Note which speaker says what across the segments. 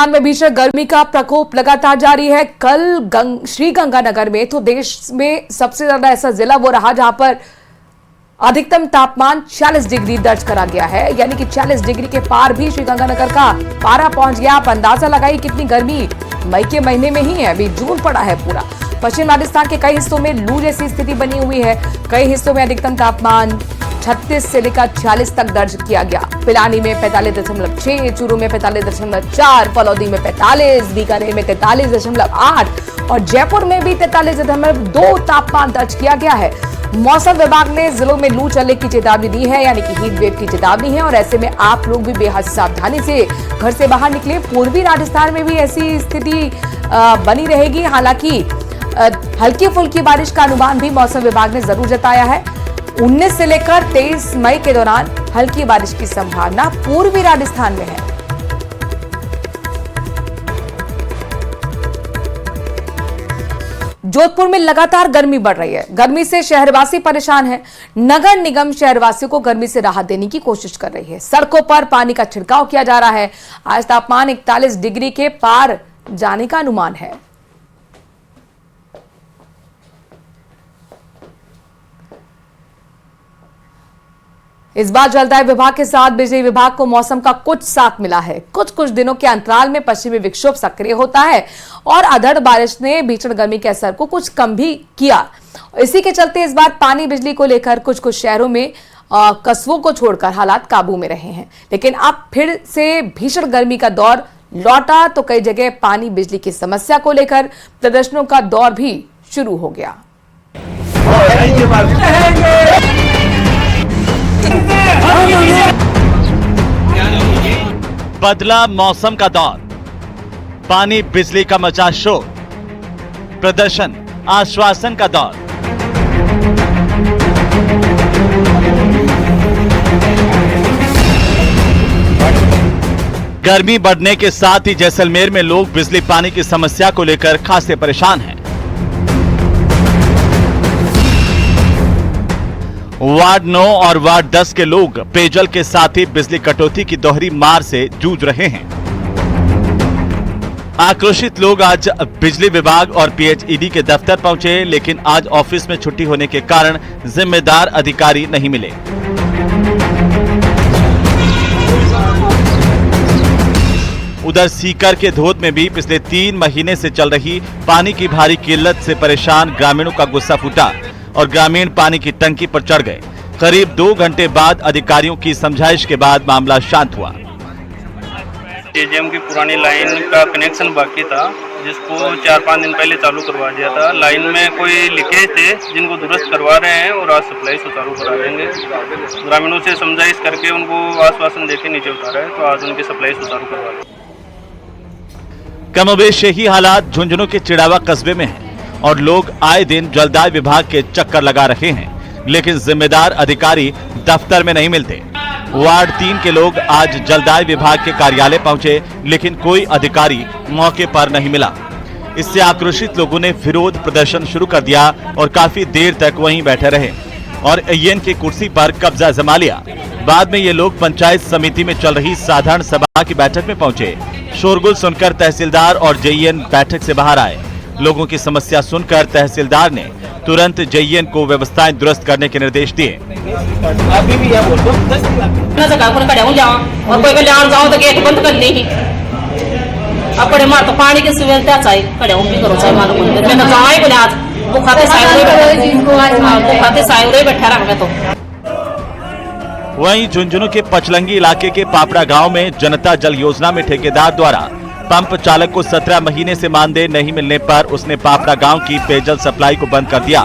Speaker 1: राजस्थान में भीषण गर्मी का प्रकोप लगातार जारी है। कल श्रीगंगानगर में तो देश में सबसे ज्यादा ऐसा जिला वो रहा जहां पर अधिकतम तापमान 40 डिग्री दर्ज करा गया है, यानी कि 40 डिग्री के पार भी श्रीगंगानगर का पारा पहुंच गया। आप अंदाजा लगाइए कितनी गर्मी मई के महीने में ही है, अभी जून पड़ा है पूरा। पश्चिम राजस्थान के कई हिस्सों में लू जैसी स्थिति बनी हुई है। कई हिस्सों में अधिकतम तापमान 36 से लेकर 40 तक दर्ज किया गया। पिलानी में 45.6, चूरू में 45.4, फलौदी में 45, बीकानेर में 43.8 और जयपुर में भी 43.2 तापमान दर्ज किया गया है। मौसम विभाग ने जिलों में लू चलने की चेतावनी दी है, यानी कि हीट वेव की चेतावनी है और ऐसे में आप लोग भी बेहद सावधानी से घर से बाहर निकले। पूर्वी राजस्थान में भी ऐसी स्थिति बनी रहेगी। हालांकि हल्की फुल्की बारिश का अनुमान भी मौसम विभाग ने जरूर जताया है। 19 से लेकर 23 मई के दौरान हल्की बारिश की संभावना पूर्वी राजस्थान में है। जोधपुर में लगातार गर्मी बढ़ रही है। गर्मी से शहरवासी परेशान है। नगर निगम शहरवासियों को गर्मी से राहत देने की कोशिश कर रही है। सड़कों पर पानी का छिड़काव किया जा रहा है। आज तापमान 41 डिग्री के पार जाने का अनुमान है। इस बार जलदाय विभाग के साथ बिजली विभाग को मौसम का कुछ साथ मिला है। कुछ दिनों के अंतराल में पश्चिमी विक्षोभ सक्रिय होता है और अधड़ बारिश ने भीषण गर्मी के असर को कुछ कम भी किया। इसी के चलते इस बार पानी बिजली को लेकर कुछ शहरों में कस्बों को छोड़कर हालात काबू में रहे हैं, लेकिन अब फिर से भीषण गर्मी का दौर लौटा तो कई जगह पानी बिजली की समस्या को लेकर प्रदर्शनों का दौर भी शुरू हो गया।
Speaker 2: बदला मौसम का दौर, पानी बिजली का मचा शोर, प्रदर्शन आश्वासन का दौर। गर्मी बढ़ने के साथ ही जैसलमेर में लोग बिजली पानी की समस्या को लेकर खासे परेशान हैं। वार्ड 9 और वार्ड 10 के लोग पेयजल के साथ ही बिजली कटौती की दोहरी मार से जूझ रहे हैं। आक्रोशित लोग आज बिजली विभाग और पीएचईडी के दफ्तर पहुंचे, लेकिन आज ऑफिस में छुट्टी होने के कारण जिम्मेदार अधिकारी नहीं मिले। उधर सीकर के धोद में भी पिछले 3 महीने से चल रही पानी की भारी किल्लत से परेशान ग्रामीणों का गुस्सा फूटा और ग्रामीण पानी की टंकी पर चढ़ गए। करीब 2 घंटे बाद अधिकारियों की समझाइश के बाद मामला शांत हुआ।
Speaker 3: एजीएम की पुरानी लाइन का कनेक्शन बाकी था, जिसको 4-5 दिन पहले चालू करवा दिया था। लाइन में कोई लीकेज थे जिनको दुरुस्त करवा रहे हैं और आज सप्लाई सुचारू करा देंगे। ग्रामीणों से समझाइश करके उनको आश्वासन देके नीचे उतारा है, तो आज उनकी सप्लाई सुचारू करवा देंगे।
Speaker 2: कमोबेश यही हालात झुंझुनू के चिड़ावा कस्बे में है और लोग आए दिन जलदाय विभाग के चक्कर लगा रहे हैं, लेकिन जिम्मेदार अधिकारी दफ्तर में नहीं मिलते। वार्ड 3 के लोग आज जलदाय विभाग के कार्यालय पहुंचे, लेकिन कोई अधिकारी मौके पर नहीं मिला। इससे आक्रोशित लोगों ने विरोध प्रदर्शन शुरू कर दिया और काफी देर तक वहीं बैठे रहे और एएन की कुर्सी पर कब्जा जमा लिया। बाद में ये लोग पंचायत समिति में चल रही साधारण सभा की बैठक में पहुंचे। शोरगुल सुनकर तहसीलदार और जेईएन बैठक से बाहर आए। लोगों की समस्या सुनकर तहसीलदार ने तुरंत जेईएन को व्यवस्थाएं दुरुस्त करने के निर्देश दिए।
Speaker 4: अभी भी बोल दो और कोई जाओ तो गेट बंद कर ली। अपने मार तो पानी की सुविधा चाहिए भी करो चाहिए मालूम मैं तो गाँव ही बोले आज वो खाते साइवरे बैठा रहा मैं तो।
Speaker 2: वहीं झुंझुनू के पचलंगी इलाके के पापड़ा गांव में जनता जल योजना में ठेकेदार द्वारा पंप चालक को 17 महीने से मानदेय नहीं मिलने पर उसने पापड़ा गांव की पेयजल सप्लाई को बंद कर दिया।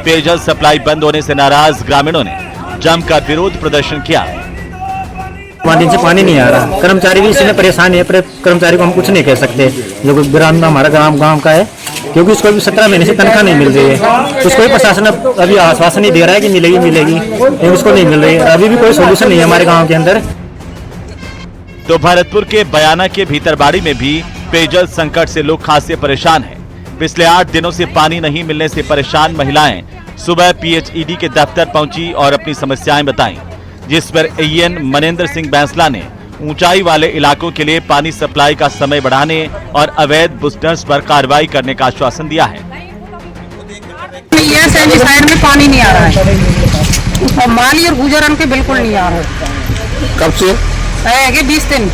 Speaker 2: पेयजल सप्लाई बंद होने से नाराज ग्रामीणों ने जमकर विरोध प्रदर्शन किया।
Speaker 5: 5 दिन से पानी नहीं आ रहा, कर्मचारी भी इसमें परेशान है। पर कर्मचारी को हम कुछ नहीं कह सकते, जो ग्राम हमारा गांव का है, क्योंकि उसको भी 17 महीने से तनख्वाह नहीं मिल रही है। उसको भी प्रशासन अभी आश्वासन नहीं दे रहा है कि मिलेगी, लेकिन उसको नहीं मिल रही है। अभी भी कोई सोल्यूशन नहीं है हमारे गाँव के अंदर।
Speaker 2: तो भरतपुर के बयाना के भीतरबाड़ी में भी पेयजल संकट से लोग खासे परेशान हैं। पिछले 8 दिनों से पानी नहीं मिलने से परेशान महिलाएं सुबह पीएचईडी के दफ्तर पहुंची और अपनी समस्याएं बताईं, जिस पर एएन मनेंद्र सिंह बैंसला ने ऊंचाई वाले इलाकों के लिए पानी सप्लाई का समय बढ़ाने और अवैध बुस्टर्स पर कार्रवाई करने का आश्वासन दिया है।
Speaker 6: साइड में पानी नहीं आ रहा है और माली और गुजरन के बिल्कुल नहीं आ रहा है।
Speaker 7: कब से
Speaker 6: है 20 दिन।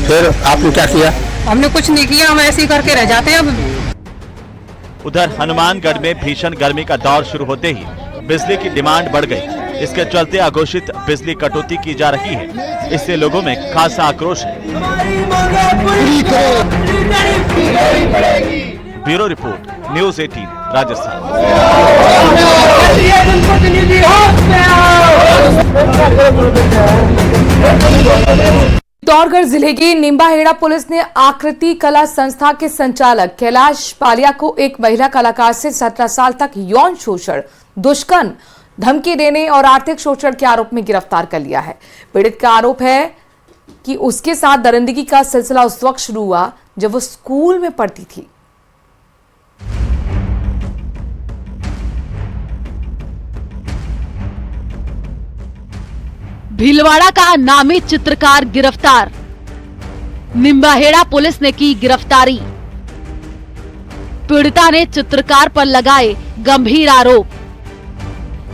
Speaker 7: फिर आपने क्या किया?
Speaker 6: हमने कुछ नहीं किया, हम ऐसे ही करके रह जाते हैं अब।
Speaker 2: उधर हनुमानगढ़ में भीषण गर्मी का दौर शुरू होते ही बिजली की डिमांड बढ़ गई। इसके चलते अघोषित बिजली कटौती की जा रही है। इससे लोगों में खासा आक्रोश है। Bureau report, news 18 Rajasthan.
Speaker 1: Chittorgarh जिले की निम्बाहेड़ा पुलिस ने आकृति कला संस्था के संचालक कैलाश पालिया को एक महिला कलाकार से 17 साल तक यौन शोषण, दुष्कर्म, धमकी देने और आर्थिक शोषण के आरोप में गिरफ्तार कर लिया है। पीड़ित का आरोप है कि उसके साथ दरिंदगी का सिलसिला उस वक्त शुरू हुआ जब वो स्कूल में पढ़ती थी।
Speaker 8: भीलवाड़ा का नामी चित्रकार गिरफ्तार, निम्बाहेड़ा पुलिस ने की गिरफ्तारी। पीड़िता ने चित्रकार पर लगाए गंभीर आरोप।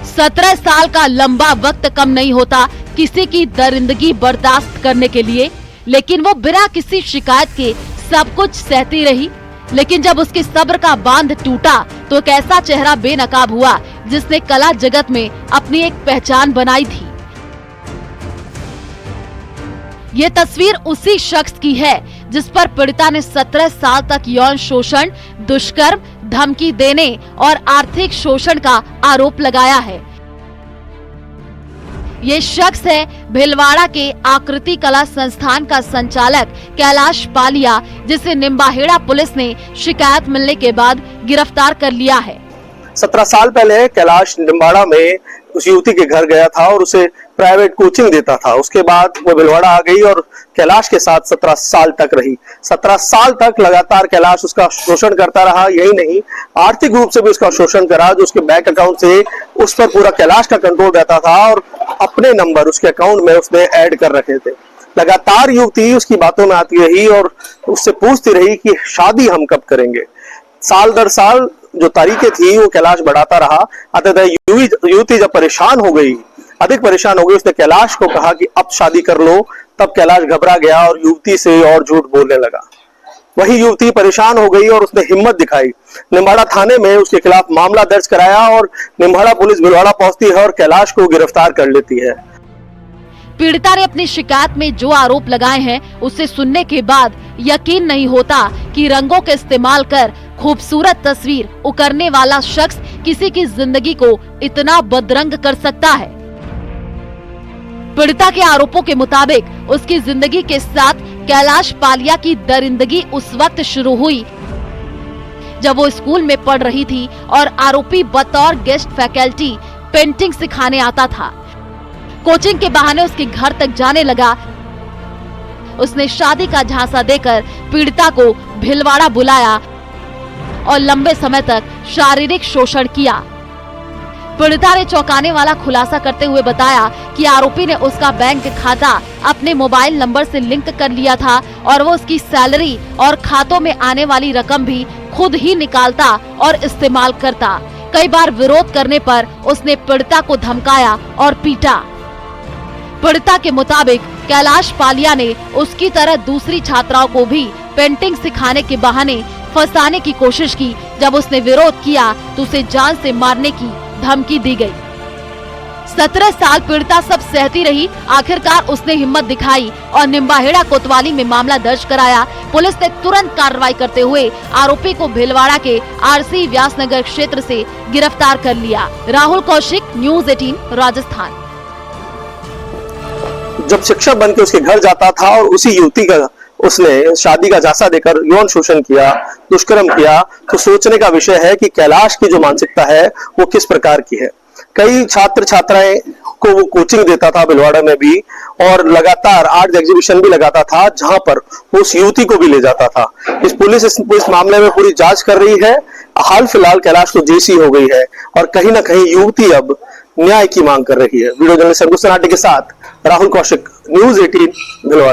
Speaker 8: 17 साल का लंबा वक्त कम नहीं होता किसी की दरिंदगी बर्दाश्त करने के लिए, लेकिन वो बिना किसी शिकायत के सब कुछ सहती रही। लेकिन जब उसके सब्र का बांध टूटा तो एक ऐसा चेहरा बेनकाब हुआ जिसने कला जगत में अपनी एक पहचान बनाई थी। ये तस्वीर उसी शख्स की है जिस पर पीड़िता ने 17 साल तक यौन शोषण, दुष्कर्म, धमकी देने और आर्थिक शोषण का आरोप लगाया है। ये शख्स है भीलवाड़ा के आकृति कला संस्थान का संचालक कैलाश पालिया, जिसे निम्बाहेड़ा पुलिस ने शिकायत मिलने के बाद गिरफ्तार कर लिया है।
Speaker 7: 17 साल पहले कैलाश निम्बाड़ा में उस युवती के घर गया था और उसे प्राइवेट कोचिंग देता था। उसके बाद वो भीलवाड़ा आ गई और कैलाश के साथ 17 साल तक रही। 17 साल तक लगातार कैलाश उसका शोषण करता रहा। यही नहीं, आर्थिक रूप से भी उसका शोषण करा। जो उसके बैंक अकाउंट से उस पर पूरा कैलाश का कंट्रोल रहता था और अपने नंबर उसके अकाउंट में उसने ऐड कर रखे थे। लगातार युवती उसकी बातों में आती रही और उससे पूछती रही कि शादी हम कब करेंगे। साल दर साल जो तारीखें थी वो कैलाश बढ़ाता रहा। अतः युवती जब परेशान हो गई, अधिक परेशान हो गई, उसने कैलाश को कहा कि अब शादी कर लो। तब कैलाश घबरा गया और युवती से और झूठ बोलने लगा। वही युवती परेशान हो गई और उसने हिम्मत दिखाई। निम्बाड़ा थाने में उसके खिलाफ मामला दर्ज कराया और निम्बाड़ा पुलिस भीलवाड़ा पहुंचती है और कैलाश को गिरफ्तार कर लेती है।
Speaker 8: पीड़िता ने अपनी शिकायत में जो आरोप लगाए हैं उसे सुनने के बाद यकीन नहीं होता कि रंगों के इस्तेमाल कर खूबसूरत तस्वीर उकरने वाला शख्स किसी की जिंदगी को इतना बदरंग कर सकता है। पीड़िता के आरोपों के मुताबिक उसकी जिंदगी के साथ कैलाश पालिया की दरिंदगी उस वक्त शुरू हुई जब वो स्कूल में पढ़ रही थी और आरोपी बतौर गेस्ट फैकल्टी पेंटिंग सिखाने आता था। कोचिंग के बहाने उसके घर तक जाने लगा। उसने शादी का झांसा देकर पीड़िता को भीलवाड़ा बुलाया और लंबे समय तक शारीरिक शोषण किया। पीड़िता ने चौंकाने वाला खुलासा करते हुए बताया कि आरोपी ने उसका बैंक खाता अपने मोबाइल नंबर से लिंक कर लिया था और वो उसकी सैलरी और खातों में आने वाली रकम भी खुद ही निकालता और इस्तेमाल करता। कई बार विरोध करने पर उसने पीड़िता को धमकाया और पीटा। पीड़िता के मुताबिक कैलाश पालिया ने उसकी तरह दूसरी छात्राओं को भी पेंटिंग सिखाने के बहाने फंसाने की कोशिश की। जब उसने विरोध किया तो उसे जान से मारने की धमकी दी गई। 17 साल पीड़िता सब सहती रही। आखिरकार उसने हिम्मत दिखाई और निम्बाहेड़ा कोतवाली में मामला दर्ज कराया। पुलिस ने तुरंत कार्रवाई करते हुए आरोपी को भीलवाड़ा के आरसी व्यासनगर क्षेत्र से गिरफ्तार कर लिया। राहुल कौशिक, न्यूज़ 18 राजस्थान।
Speaker 7: जब शिक्षक बन के उसके घर जाता था और उसी युवती का उसने शादी का झांसा देकर यौन शोषण किया, दुष्कर्म किया, तो सोचने का विषय है कि कैलाश की जो मानसिकता है वो किस प्रकार की है। कई छात्र छात्राएं को वो कोचिंग देता था भीलवाड़ा में भी और लगातार आर्ट एग्जीबिशन भी लगाता था जहां पर उस युवती को भी ले जाता था। पुलिस इस मामले में पूरी जांच कर रही है। हाल फिलहाल कैलाश को जेसी हो गई है और कहीं ना कहीं युवती अब न्याय की मांग कर रही है। वीडियो जर्नलिस्ट संगुस्तानाटी के साथ राहुल कौशिक, न्यूज 18 भिलवाड़ा।